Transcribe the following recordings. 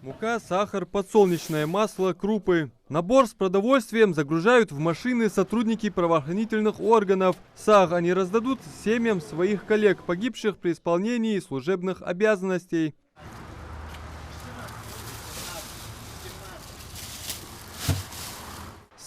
Мука, сахар, подсолнечное масло, крупы. Набор с продовольствием загружают в машины сотрудники правоохранительных органов. САГ они раздадут семьям своих коллег, погибших при исполнении служебных обязанностей.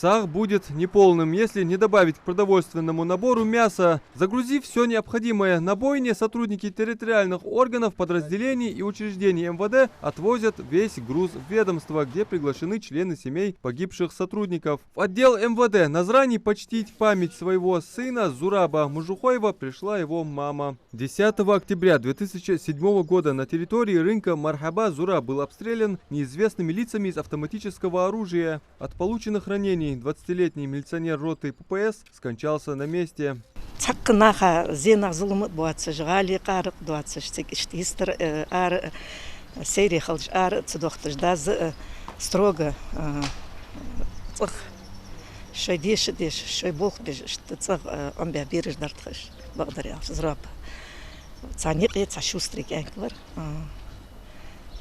САГ будет неполным, если не добавить к продовольственному набору мясо. Загрузив все необходимое на бойне, сотрудники территориальных органов, подразделений и учреждений МВД отвозят весь груз в ведомство, где приглашены члены семей погибших сотрудников. В отдел МВД Назрани почтить память своего сына Зураба Мужухоева пришла его мама. 10 октября 2007 года на территории рынка Мархаба Зураб был обстрелян неизвестными лицами из автоматического оружия. От полученных ранений 20-летний милиционер роты ППС скончался на месте.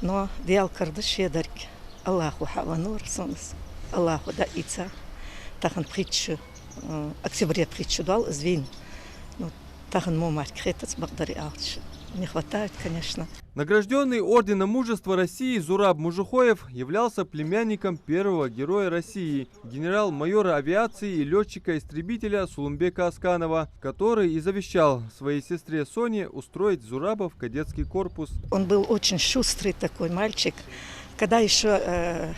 Но диал кардыш едарк. Аллаху хаванур сонс. Аллаху да ица. Тахан притчу. Октябре притчу дал звин. Ну, тахан момат кретец багдari алч. Не хватает, конечно. Награжденный орденом Мужества России Зураб Мужухоев являлся племянником первого героя России, генерал-майора авиации и летчика-истребителя Сулумбека Асканова, который и завещал своей сестре Соне устроить Зураба в кадетский корпус. Он был очень шустрый такой мальчик. Когда еще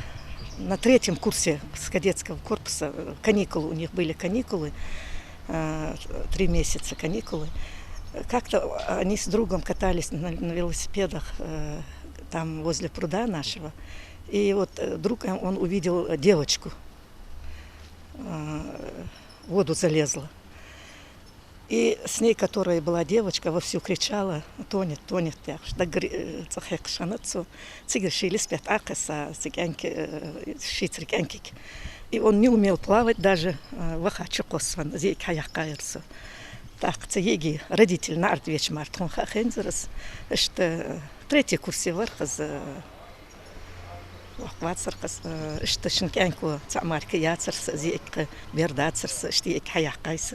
на 3-м курсе с кадетского корпуса каникулы, у них были каникулы, 3 месяца каникулы, как-то они с другом катались на велосипедах там возле пруда нашего. И вот вдруг он увидел девочку, в воду залезла. И с ней, которая была девочка, вовсю кричала: тонет, тонет. И он не умел плавать даже. Так, цеги родитель на артвеч мартон хахензерс, что 3-й курсе вархаз вахватсархаз, что шинкянку цамарка яцерс, зик бердацерс, что ик хаяхкайс.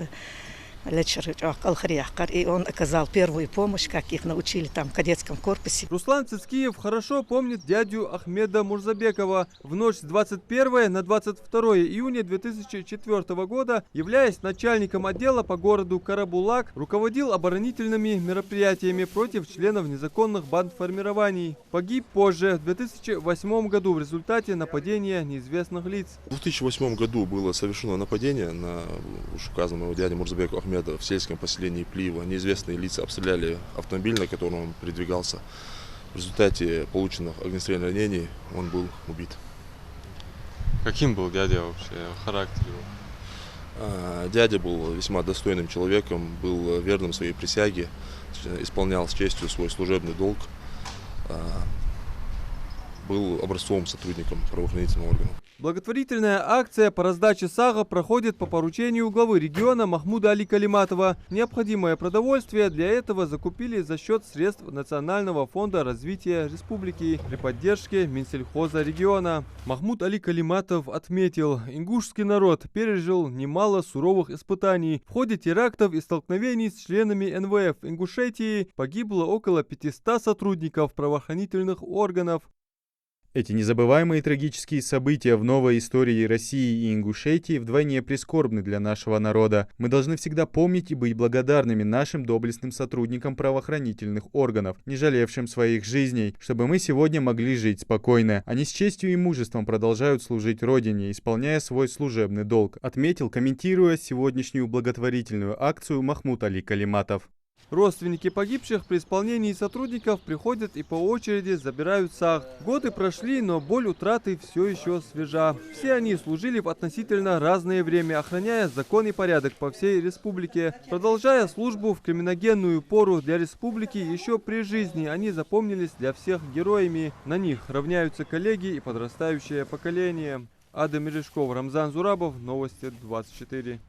И он оказал первую помощь, как их научили там в кадетском корпусе. Руслан Цицкиев хорошо помнит дядю Ахмеда Мурзабекова. В ночь с 21 на 22 июня 2004 года, являясь начальником отдела по городу Карабулак, руководил оборонительными мероприятиями против членов незаконных бандформирований. Погиб позже, в 2008 году, в результате нападения неизвестных лиц. В 2008 году было совершено нападение на указанного дядю Мурзабекова Ахмеда в сельском поселении Плиева. Неизвестные лица обстреляли автомобиль, на котором он передвигался. В результате полученных огнестрельных ранений он был убит. Каким был дядя вообще, характер его? Дядя был весьма достойным человеком, был верным своей присяге, исполнял с честью свой служебный долг, был образцовым сотрудником правоохранительных органов. Благотворительная акция по раздаче сага проходит по поручению главы региона Махмуда Али Калиматова. Необходимое продовольствие для этого закупили за счет средств Национального фонда развития республики при поддержке Минсельхоза региона. Махмуд Али Калиматов отметил, ингушский народ пережил немало суровых испытаний. В ходе терактов и столкновений с членами НВФ Ингушетии погибло около 500 сотрудников правоохранительных органов. Эти незабываемые и трагические события в новой истории России и Ингушетии вдвойне прискорбны для нашего народа. Мы должны всегда помнить и быть благодарными нашим доблестным сотрудникам правоохранительных органов, не жалевшим своих жизней, чтобы мы сегодня могли жить спокойно. Они с честью и мужеством продолжают служить Родине, исполняя свой служебный долг, отметил, комментируя сегодняшнюю благотворительную акцию Махмуд Али Калиматов. Родственники погибших при исполнении сотрудников приходят и по очереди забирают саг. Годы прошли, но боль утраты все еще свежа. Все они служили в относительно разное время, охраняя закон и порядок по всей республике. Продолжая службу в криминогенную пору для республики еще при жизни, они запомнились для всех героями. На них равняются коллеги и подрастающее поколение. Адам Мережков, Рамзан Зурабов, Новости 24.